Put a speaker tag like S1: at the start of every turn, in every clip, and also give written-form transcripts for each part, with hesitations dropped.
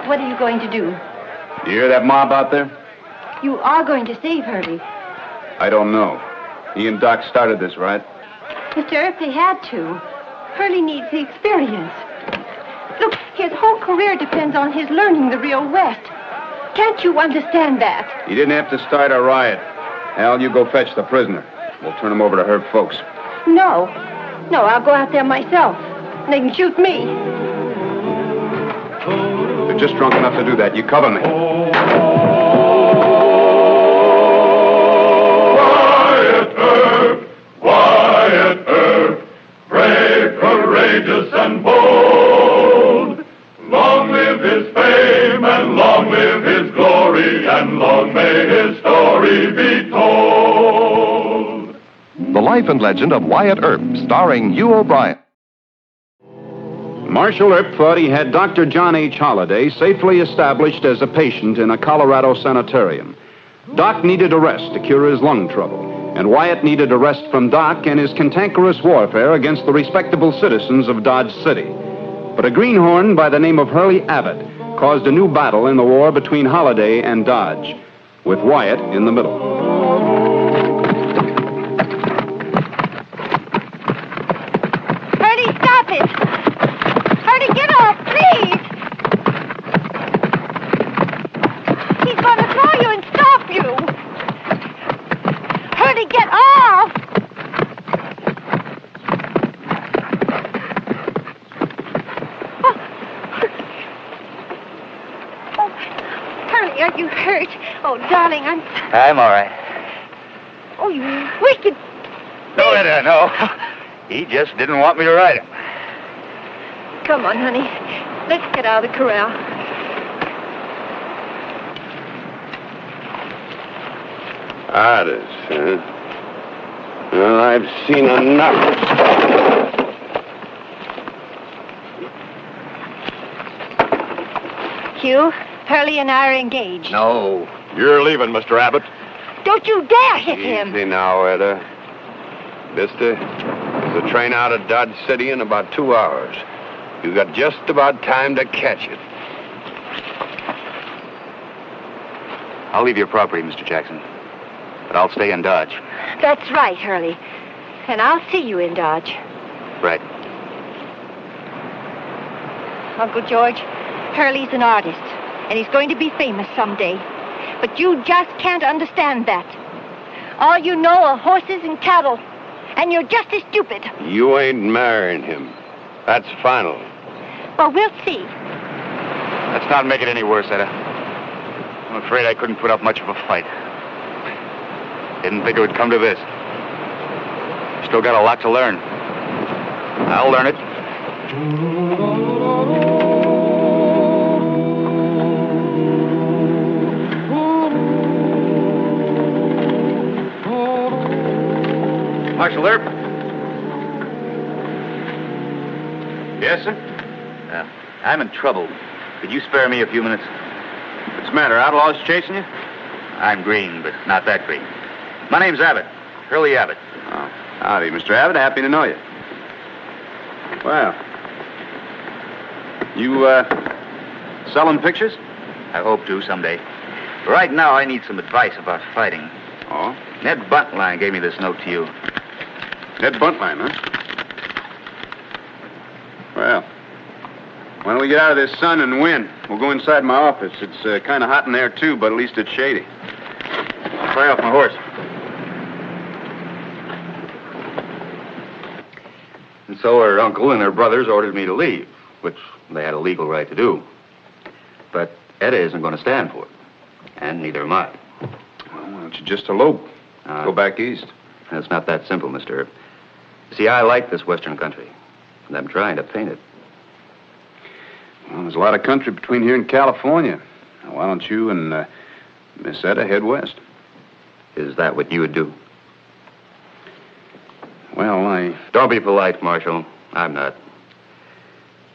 S1: What are you going to do?
S2: You hear that mob out there?
S1: You are going to save Hurley.
S2: I don't know. He and Doc started this, right?
S1: Mr. Earp, they had to. Hurley needs the experience. Look, his whole career depends on his learning the real West. Can't you understand that?
S2: He didn't have to start a riot. Al, you go fetch the prisoner. We'll turn him over to her folks.
S1: No. No, I'll go out there myself. They can shoot me.
S2: They're just drunk enough to do that. You cover me.
S3: Wyatt Earp, brave, courageous, and bold. Long live his fame, and long live his glory, and long may his story be told.
S4: The Life and Legend of Wyatt Earp, starring Hugh O'Brien.
S2: Marshal Earp thought he had Dr. John H. Holliday safely established as a patient in a Colorado sanitarium. Doc needed a rest to cure his lung trouble, and Wyatt needed a rest from Doc and his cantankerous warfare against the respectable citizens of Dodge City. But a greenhorn by the name of Hurley Abbott caused a new battle in the war between Holliday and Dodge, with Wyatt in the middle.
S1: Hurley, stop it! Hurley, get off, please! He's going to throw you and stop you! Hurley, get off! Oh, Hurley, are you hurt? Oh, darling,
S5: I'm all right.
S1: Oh, you wicked...
S5: No, Etta, no. He just didn't want me to ride him.
S1: Come on, honey. Let's get out of the corral.
S6: Others, huh? Well, I've seen enough.
S1: Hugh, Hurley and I are engaged.
S5: No.
S6: You're leaving, Mr. Abbott.
S1: Don't you dare hit him.
S6: Easy now, Etta. Mister, there's a train out of Dodge City in about 2 hours. You got just about time to catch it.
S5: I'll leave your property, Mr. Jackson. But I'll stay in Dodge.
S1: That's right, Hurley. And I'll see you in Dodge.
S5: Right.
S1: Uncle George, Hurley's an artist, and he's going to be famous someday. But you just can't understand that. All you know are horses and cattle, and you're just as stupid.
S6: You ain't marrying him. That's final.
S1: Well, we'll see.
S5: Let's not make it any worse, Etta. I'm afraid I couldn't put up much of a fight. Didn't think it would come to this. Still got a lot to learn. I'll learn it. Marshal Earp?
S2: Yes, sir?
S5: I'm in trouble. Could you spare me a few minutes?
S2: What's the matter? Outlaws chasing you?
S5: I'm green, but not that green. My name's Abbott. Hurley Abbott.
S2: Oh, howdy, Mr. Abbott. Happy to know you. Well, you, selling pictures?
S5: I hope to someday. But right now, I need some advice about fighting.
S2: Oh?
S5: Ned Buntline gave me this note to you.
S2: Ned Buntline, huh? Well, why don't we get out of this sun and win? We'll go inside my office. It's kind of hot in there, too, but at least it's shady.
S5: Try off my horse. And so her uncle and her brothers ordered me to leave, which they had a legal right to do. But Etta isn't going to stand for it, and neither am I.
S2: Well, why don't you just elope? Go back east.
S5: It's not that simple, Mr. Earp. See, I like this western country, and I'm trying to paint it.
S2: Well, there's a lot of country between here and California. Now, why don't you and Miss Etta head west?
S5: Is that what you would do?
S2: Well,
S5: Don't be polite, Marshal. I'm not.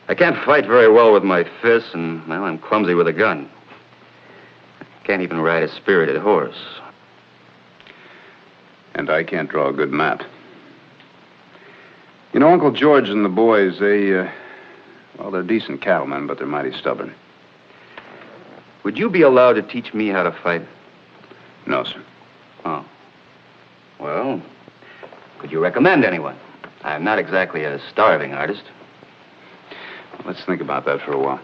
S5: I can't fight very well with my fists, and, well, I'm clumsy with a gun. I can't even ride a spirited horse.
S2: And I can't draw a good map. You know, Uncle George and the boys, well, they're decent cattlemen, but they're mighty stubborn.
S5: Would you be allowed to teach me how to fight?
S2: No, sir.
S5: Oh. Well, could you recommend anyone? I'm not exactly a starving artist.
S2: Let's think about that for a while.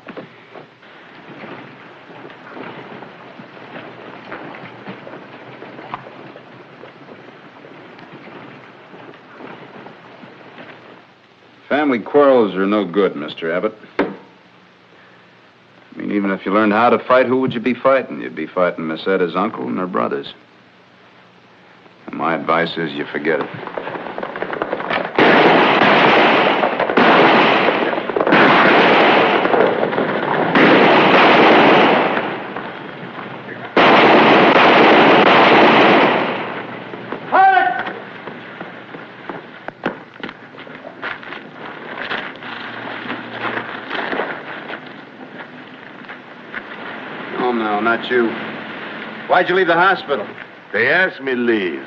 S2: Family quarrels are no good, Mr. Abbott. I mean, even if you learned how to fight, who would you be fighting? You'd be fighting Miss Etta's uncle and her brothers. And my advice is you forget it. Oh, no, not you. Why'd you leave the hospital?
S7: They asked me to leave.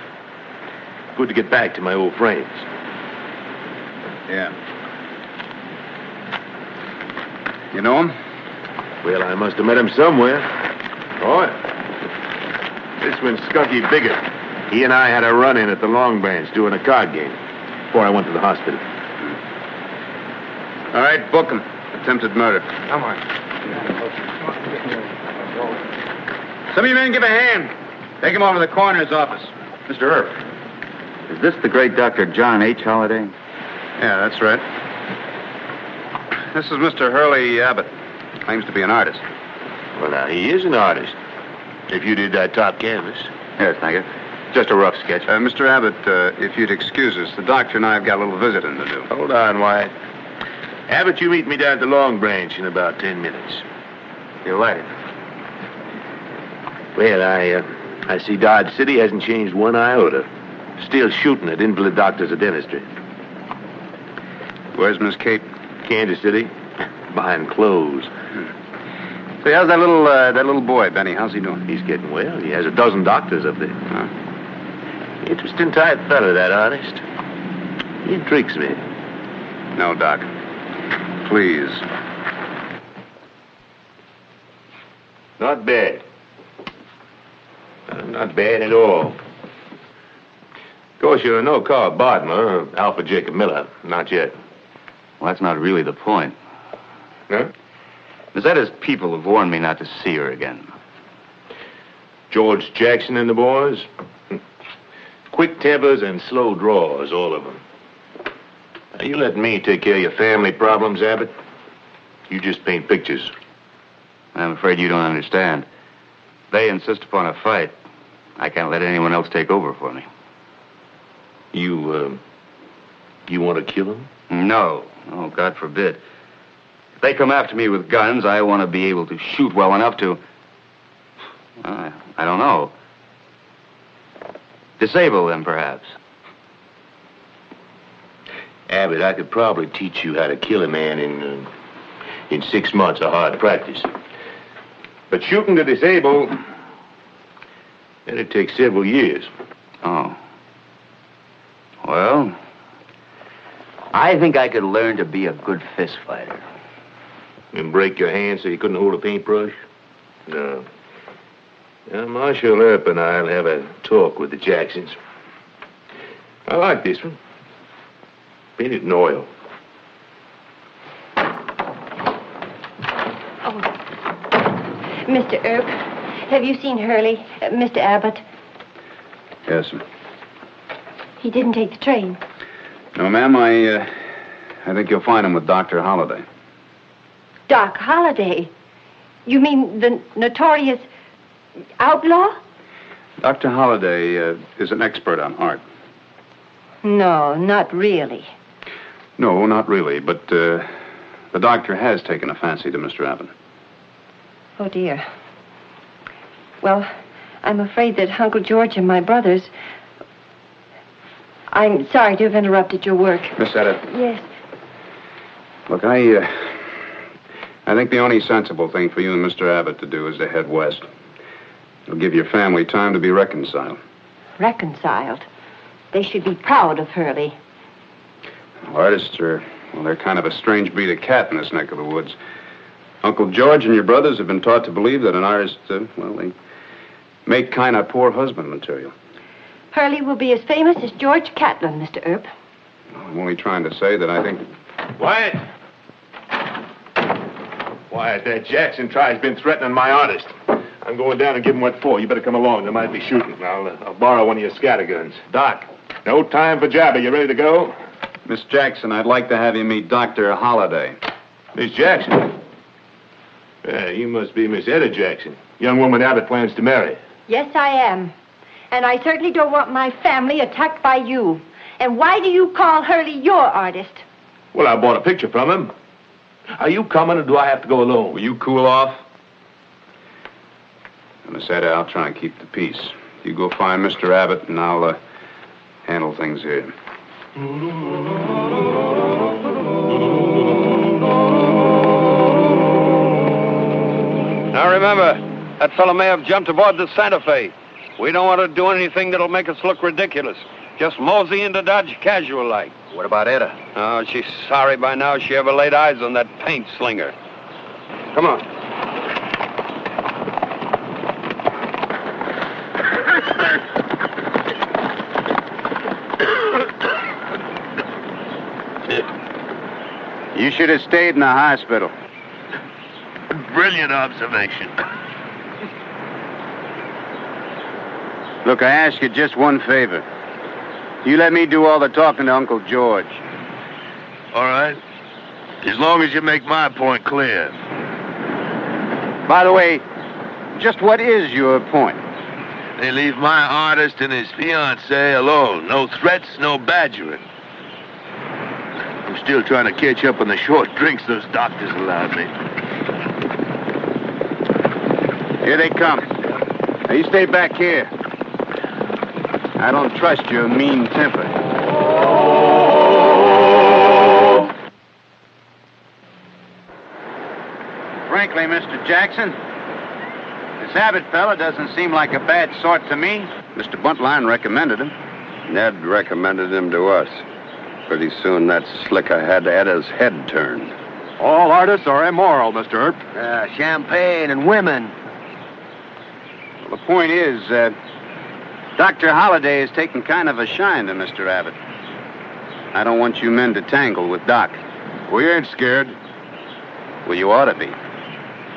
S7: Good to get back to my old friends.
S2: Yeah. You know him?
S7: Well, I must have met him somewhere. Oh, this one's Skunky Biggett. He and I had a run-in at the Long Branch doing a card game before I went to the hospital.
S2: All right, book him. Attempted murder.
S7: Come on.
S2: Some of you men give a hand. Take him over to the coroner's office.
S5: Mr. Earp, is this the great Dr. John H. Holliday?
S2: Yeah, that's right. This is Mr. Hurley Abbott. Claims to be an artist.
S7: Well, now, he is an artist. If you did that top canvas.
S5: Yes, thank you. Just a rough sketch.
S2: Mr. Abbott, if you'd excuse us, the doctor and I have got a little visiting to do.
S7: Hold on, Wyatt. Abbott, you meet me down at the Long Branch in about 10 minutes.
S5: You're right.
S7: Well, I see Dodge City hasn't changed one iota. Still shooting at invalid doctors of dentistry.
S2: Where's Miss Kate?
S7: Kansas City, buying clothes.
S2: Say, how's that little boy, Benny? How's he doing?
S7: He's getting well. He has a dozen doctors up there.
S2: Huh?
S7: Interesting type fella, that artist. He intrigues me.
S2: No, Doc. Please.
S7: Not bad. Not bad at all. Of course, you're no Carl Bodmer or Alfred Jacob Miller. Not yet.
S5: Well, that's not really the point.
S7: Huh?
S5: Miss Etta's people have warned me not to see her again.
S7: George Jackson and the boys? Quick tempers and slow draws, all of them. Now, you let me take care of your family problems, Abbott. You just paint pictures.
S5: I'm afraid you don't understand. They insist upon a fight. I can't let anyone else take over for me.
S7: You want to kill him?
S5: No. Oh, God forbid. If they come after me with guns, I want to be able to shoot well enough to... I don't know. Disable them, perhaps.
S7: Abbott, I could probably teach you how to kill a man in 6 months of hard practice. But shooting to disable, that'd take several years.
S5: Oh. Well, I think I could learn to be a good fist fighter.
S7: And break your hand so you couldn't hold a paintbrush? No. Now, Marshal Earp and I'll have a talk with the Jacksons. I like this one. Paint it in oil.
S1: Oh. Mr. Earp, have you seen Hurley, Mr. Abbott?
S2: Yes, sir.
S1: He didn't take the train.
S2: No, ma'am, I think you'll find him with Dr. Holliday.
S1: Doc Holliday? You mean the notorious outlaw?
S2: Dr. Holliday is an expert on art.
S1: No, not really.
S2: No, not really, but the doctor has taken a fancy to Mr. Abbott.
S1: Oh, dear. Well, I'm afraid that Uncle George and my brothers... I'm sorry to have interrupted your work.
S2: Miss Etta.
S1: Yes.
S2: Look, I think the only sensible thing for you and Mr. Abbott to do is to head west. It'll give your family time to be reconciled.
S1: Reconciled? They should be proud of Hurley.
S2: Artists are, well, they're kind of a strange breed of cat in this neck of the woods. Uncle George and your brothers have been taught to believe that an artist, they make kind of poor husband material.
S1: Hurley will be as famous as George Catlin, Mr. Earp.
S2: I'm only trying to say that I think...
S7: Wyatt! Wyatt, that Jackson try's been threatening my artist. I'm going down and give him what for. You better come along. They might be shooting. I'll borrow one of your scatterguns. Doc, no time for jabber. You ready to go?
S2: Miss Jackson, I'd like to have you meet Dr. Holliday.
S7: Miss Jackson? Yeah, you must be Miss Etta Jackson, young woman Abbott plans to marry.
S1: Yes, I am. And I certainly don't want my family attacked by you. And why do you call Hurley your artist?
S7: Well, I bought a picture from him. Are you coming, or do I have to go alone?
S2: Will you cool off? Miss Etta, I'll try and keep the peace. You go find Mr. Abbott, and I'll handle things here.
S6: Now remember, that fellow may have jumped aboard the Santa Fe. We don't want to do anything that'll make us look ridiculous. Just mosey into Dodge casual like.
S5: What about Etta?
S6: Oh, she's sorry by now she ever laid eyes on that paint slinger. Come on.
S2: You should have stayed in the hospital.
S7: Brilliant observation.
S2: Look, I ask you just one favor. You let me do all the talking to Uncle George.
S7: All right. As long as you make my point clear.
S2: By the way, just what is your point?
S7: They leave my artist and his fiancée alone. No threats, no badgering. I'm still trying to catch up on the short drinks those doctors allowed me.
S2: Here they come. Now, you stay back here. I don't trust your mean temper. Frankly, Mr. Jackson, this Abbott fella doesn't seem like a bad sort to me. Mr. Buntline recommended him.
S6: Ned recommended him to us. Pretty soon that slicker had Etta's head turned.
S5: All artists are immoral, Mr. Earp.
S8: Champagne and women.
S2: Well, the point is, Dr. Holliday is taking kind of a shine to Mr. Abbott. I don't want you men to tangle with Doc.
S5: We ain't scared.
S2: Well, you ought to be.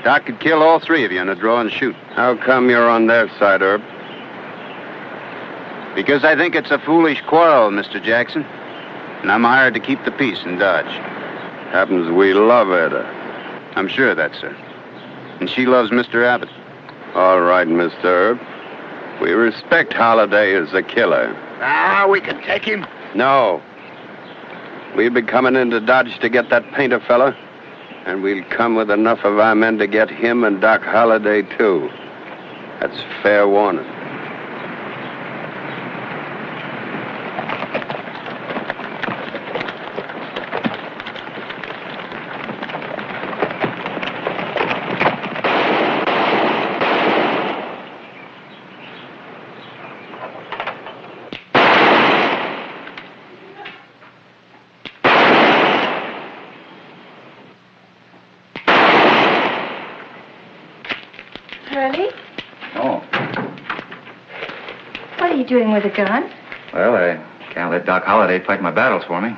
S2: Doc could kill all three of you in a draw and shoot.
S6: How come you're on their side, Earp?
S2: Because I think it's a foolish quarrel, Mr. Jackson. And I'm hired to keep the peace in Dodge.
S6: Happens we love Etta.
S2: I'm sure of that, sir. And she loves Mr. Abbott.
S6: All right, Mr. Earp. We respect Holliday as a killer.
S8: We can take him.
S6: No. We'll be coming into Dodge to get that painter fella, and we'll come with enough of our men to get him and Doc Holliday, too. That's fair warning.
S1: Hurley?
S9: Oh.
S1: What are you doing with a gun?
S9: Well, I can't let Doc Holliday fight my battles for me.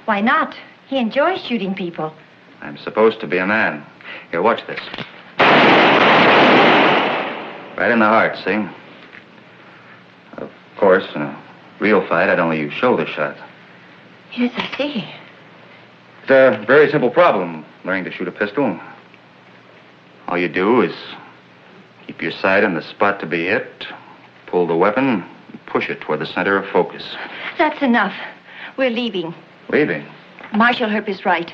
S1: Why not? He enjoys shooting people.
S9: I'm supposed to be a man. Here, watch this. Right in the heart, see? Of course, in a real fight, I'd only use shoulder shots.
S1: Yes, I see.
S9: It's a very simple problem, learning to shoot a pistol. All you do is keep your sight on the spot to be hit, pull the weapon, and push it toward the center of focus.
S1: That's enough. We're leaving.
S9: Leaving?
S1: Marshal Earp is right.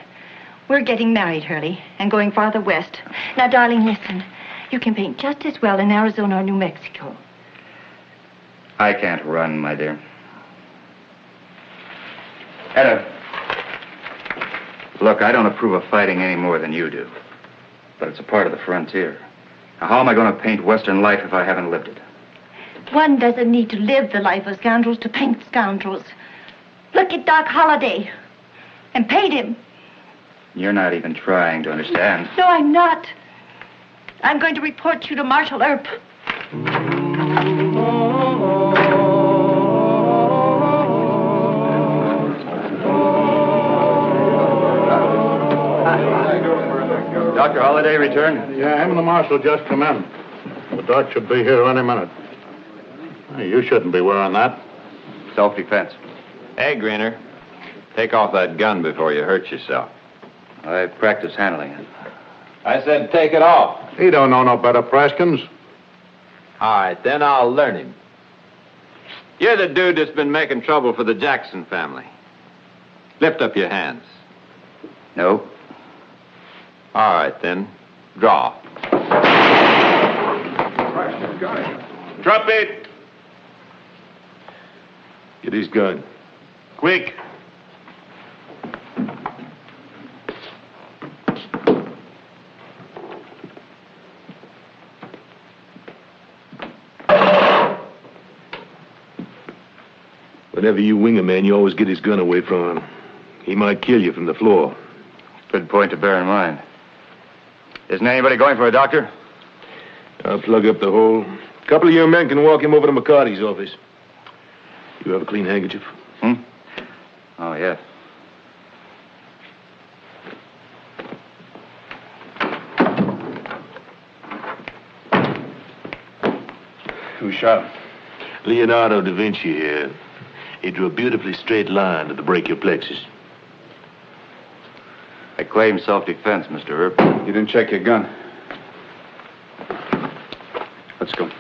S1: We're getting married, Hurley, and going farther west. Now, darling, listen. You can paint just as well in Arizona or New Mexico.
S9: I can't run, my dear. Etta. Look, I don't approve of fighting any more than you do. But it's a part of the frontier. Now, how am I going to paint Western life if I haven't lived it?
S1: One doesn't need to live the life of scoundrels to paint scoundrels. Look at Doc Holliday and paint him.
S9: You're not even trying to understand.
S1: No, I'm not. I'm going to report you to Marshal Earp.
S9: Dr. Holliday returned?
S10: Yeah, him and the marshal just come in. The doc should be here any minute. Hey, you shouldn't be wearing that.
S9: Self-defense.
S11: Hey, Greener, take off that gun before you hurt yourself.
S9: I practice handling it.
S11: I said take it off.
S10: He don't know no better, Praskins.
S11: All right, then I'll learn him. You're the dude that's been making trouble for the Jackson family. Lift up your hands.
S9: No.
S11: All right, then. Draw.
S7: Drop it. Get his gun. Quick. Whenever you wing a man, you always get his gun away from him. He might kill you from the floor.
S9: Good point to bear in mind. Isn't anybody going for a doctor?
S7: I'll plug up the hole. A couple of your men can walk him over to McCarty's office. You have a clean handkerchief?
S9: Oh, yes.
S2: Who shot him?
S7: Leonardo da Vinci here. He drew a beautifully straight line to the brachial plexus.
S9: I claim self-defense, Mr. Earp.
S2: You didn't check your gun. Let's go.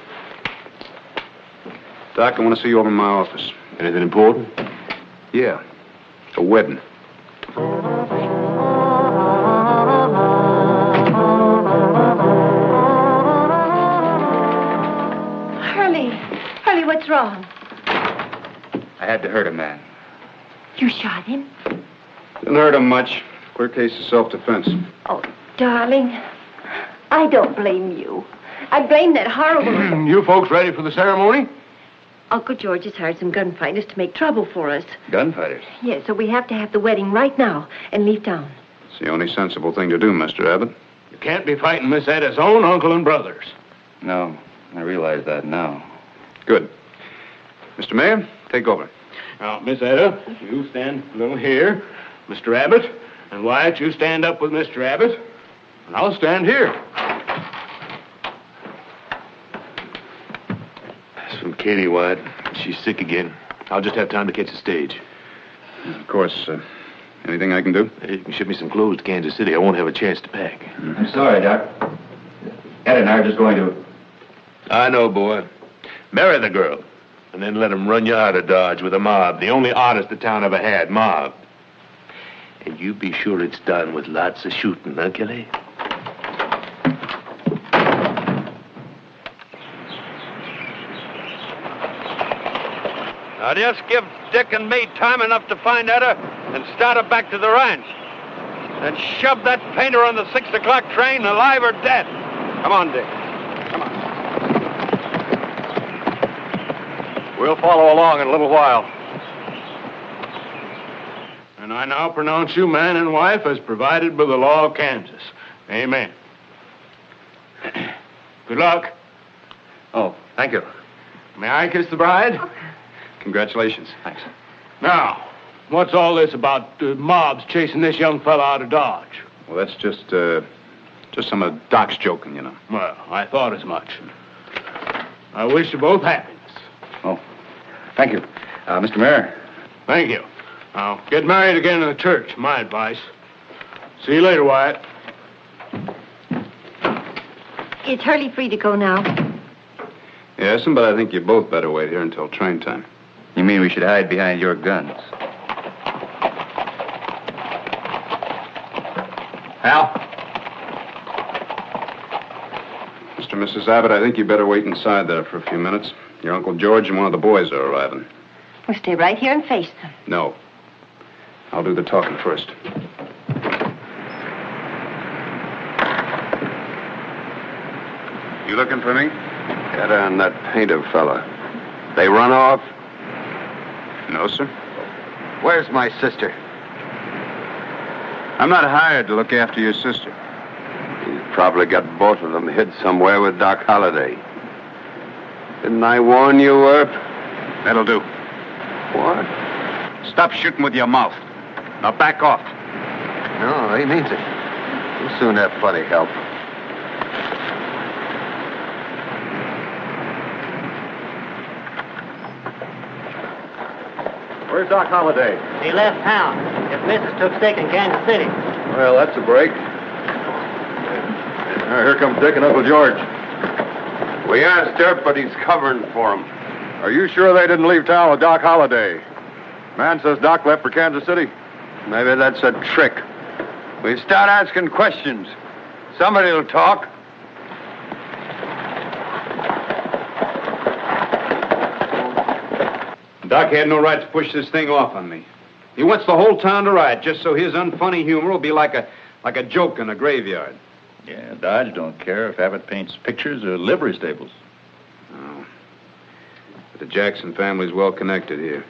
S2: Doc, I want to see you over in my office.
S7: Anything important?
S2: Yeah. A wedding.
S1: Hurley, what's wrong?
S9: I had to hurt a man.
S1: You shot him?
S2: Didn't hurt him much. Clear case of self-defense.
S1: Oh, darling, I don't blame you. I blame that horrible...
S10: You folks ready for the ceremony?
S1: Uncle George has hired some gunfighters to make trouble for us.
S9: Gunfighters?
S1: Yes, so we have to have the wedding right now and leave town.
S2: It's the only sensible thing to do, Mr. Abbott.
S10: You can't be fighting Miss Etta's own uncle and brothers.
S9: No, I realize that now.
S2: Good. Mr. Mayor, take over.
S10: Now, Miss Etta, you stand a little here. Mr. Abbott, and Wyatt, you stand up with Mr. Abbott. And I'll stand here.
S7: It's from Katie, Wyatt. She's sick again. I'll just have time to catch the stage.
S2: Of course. Anything I can do?
S7: You can ship me some clothes to Kansas City. I won't have a chance to pack.
S9: I'm sorry, Doc. Ed and I are just going to...
S7: I know, boy. Marry the girl. And then let him run you out of Dodge with a mob. The only artist the town ever had, mob. And you be sure it's done with lots of shooting, huh, Kelly?
S12: Now just give Dick and me time enough to find Etta and start her back to the ranch. And shove that painter on the 6 o'clock train, alive or dead. Come on, Dick. Come on. We'll follow along in a little while.
S10: And I now pronounce you man and wife as provided by the law of Kansas. Amen. Good luck.
S9: Oh, thank you.
S10: May I kiss the bride?
S2: Congratulations.
S9: Thanks.
S10: Now, what's all this about mobs chasing this young fella out of Dodge?
S2: Well, that's just some of Doc's joking, you know.
S10: Well, I thought as much. I wish you both happiness.
S9: Oh, thank you. Mr. Mayor.
S10: Thank you. Now, get married again in the church, my advice. See you later, Wyatt.
S1: Is Hurley free to go now?
S2: Yes, but I think you both better wait here until train time.
S9: You mean we should hide behind your guns? Hal?
S2: Mr. and Mrs. Abbott, I think you better wait inside there for a few minutes. Your Uncle George and one of the boys are arriving.
S1: We'll stay right here and face them.
S2: No. I'll do the talking first.
S6: You looking for me? Etta and that painter fella. They run off?
S2: No, sir.
S8: Where's my sister?
S6: I'm not hired to look after your sister. He's probably got both of them hid somewhere with Doc Holliday. Didn't I warn you, Earp?
S2: That'll do.
S6: What?
S2: Stop shooting with your mouth. Now back off.
S6: No, he means it. We'll soon have plenty help.
S10: Where's Doc Holliday?
S13: He left town. His missus took sick in Kansas City.
S10: Well, that's a break. Here comes Dick and Uncle George.
S6: We asked Earp, but he's covering for him.
S10: Are you sure they didn't leave town with Doc Holliday? Man says Doc left for Kansas City.
S6: Maybe that's a trick. We start asking questions. Somebody will talk.
S2: Doc had no right to push this thing off on me. He wants the whole town to riot just so his unfunny humor will be like a joke in a graveyard.
S14: Yeah, Dodge don't care if Abbott paints pictures or livery stables.
S2: No. But the Jackson family's well connected here.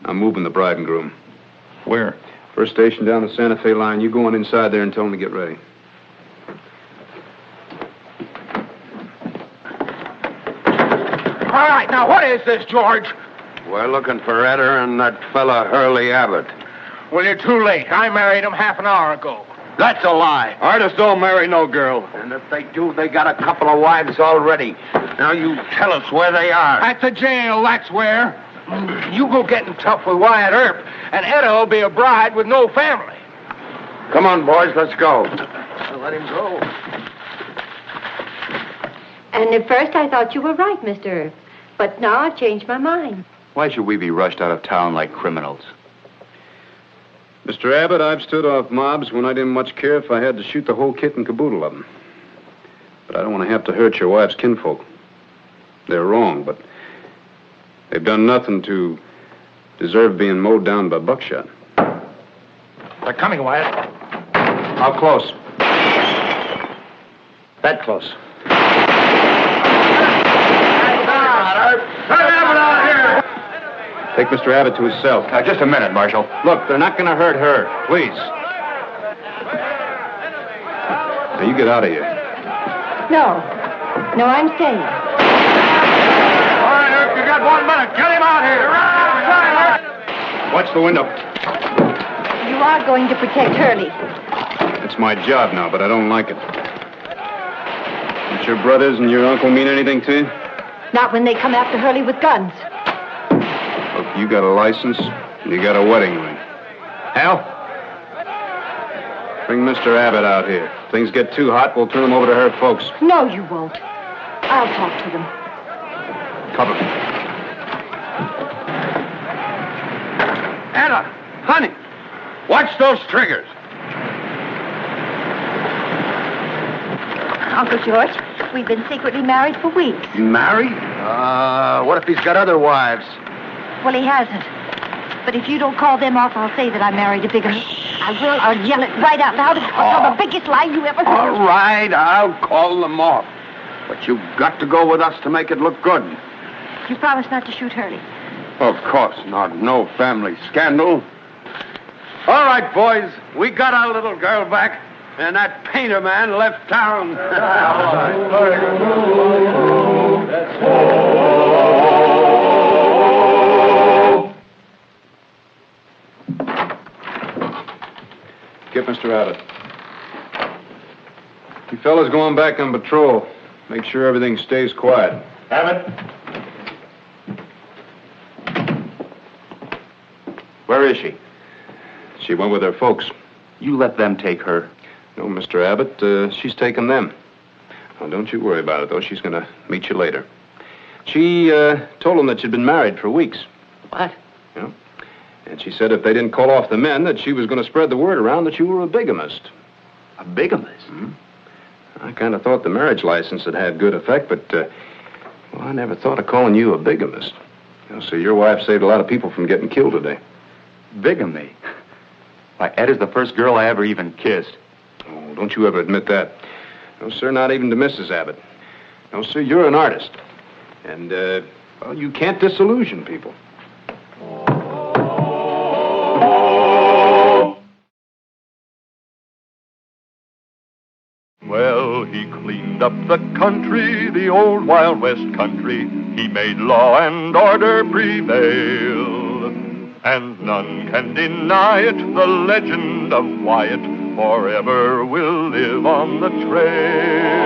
S2: I'm moving the bride and groom.
S14: Where?
S2: First station down the Santa Fe line. You go on inside there and tell them to get ready.
S8: All right, now what is this, George?
S6: We're looking for Etta and that fella Hurley Abbott.
S8: Well, you're too late. I married him half an hour ago.
S6: That's a lie.
S10: Artists don't marry no girl.
S6: And if they do, they got a couple of wives already. Now you tell us where they are.
S8: At the jail, that's where. You go getting tough with Wyatt Earp, and Etta will be a bride with no family.
S6: Come on, boys, let's go.
S8: Let him go.
S1: And at first I thought you were right, Mr. Earp. But now I've changed my mind.
S5: Why should we be rushed out of town like criminals?
S2: Mr. Abbott, I've stood off mobs when I didn't much care if I had to shoot the whole kit and caboodle of them. But I don't want to have to hurt your wife's kinfolk. They're wrong, but they've done nothing to deserve being mowed down by buckshot.
S8: They're coming, Wyatt.
S2: How close?
S8: That close.
S2: Take Mr. Abbott to his cell.
S5: Just a minute, Marshal.
S2: Look, they're not going to hurt her. Please. Now, you get out of here.
S1: No. No, I'm staying.
S8: All right, Earp, you got 1 minute. Get him out here.
S2: Watch the window.
S1: You are going to protect Hurley.
S2: It's my job now, but I don't like it. Don't your brothers and your uncle mean anything to you?
S1: Not when they come after Hurley with guns.
S2: Look, you got a license, and you got a wedding ring. Hal? Bring Mr. Abbott out here. If things get too hot, we'll turn him over to her folks.
S1: No, you won't. I'll talk to them.
S2: Cover me.
S6: Etta, honey, watch those triggers.
S1: Uncle George, we've been secretly married for weeks.
S6: Married? What if he's got other wives?
S1: Well, he hasn't. But if you don't call them off, I'll say that I married a bigger. I will. I'll yell it right out loud. I'll tell the biggest lie you ever heard.
S6: All right, I'll call them off. But you've got to go with us to make it look good.
S1: You promise not to shoot Hurley.
S6: Of course not. No family scandal. All right, boys. We got our little girl back, and that painter man left town.
S2: Get Mr. Abbott. You fellas going back on patrol. Make sure everything stays quiet.
S14: Abbott?
S5: Where is she?
S2: She went with her folks.
S5: You let them take her.
S2: No, Mr. Abbott, she's taken them. Now, don't you worry about it, though. She's going to meet you later. She told them that she'd been married for weeks.
S5: What?
S2: Yeah. And she said if they didn't call off the men, that she was going to spread the word around that you were a bigamist.
S5: A bigamist?
S2: Mm-hmm. I kind of thought the marriage license had had good effect, but, well, I never thought of calling you a bigamist. You know, so your wife saved a lot of people from getting killed today.
S5: Bigamy? Why, Ed is the first girl I ever even kissed.
S2: Oh, don't you ever admit that. No, sir, not even to Mrs. Abbott. No, sir, you're an artist. And, well, you can't disillusion people.
S3: cleaned up the country, the old Wild West country. He made law and order prevail, and none can deny it. The legend of Wyatt forever will live on the trail.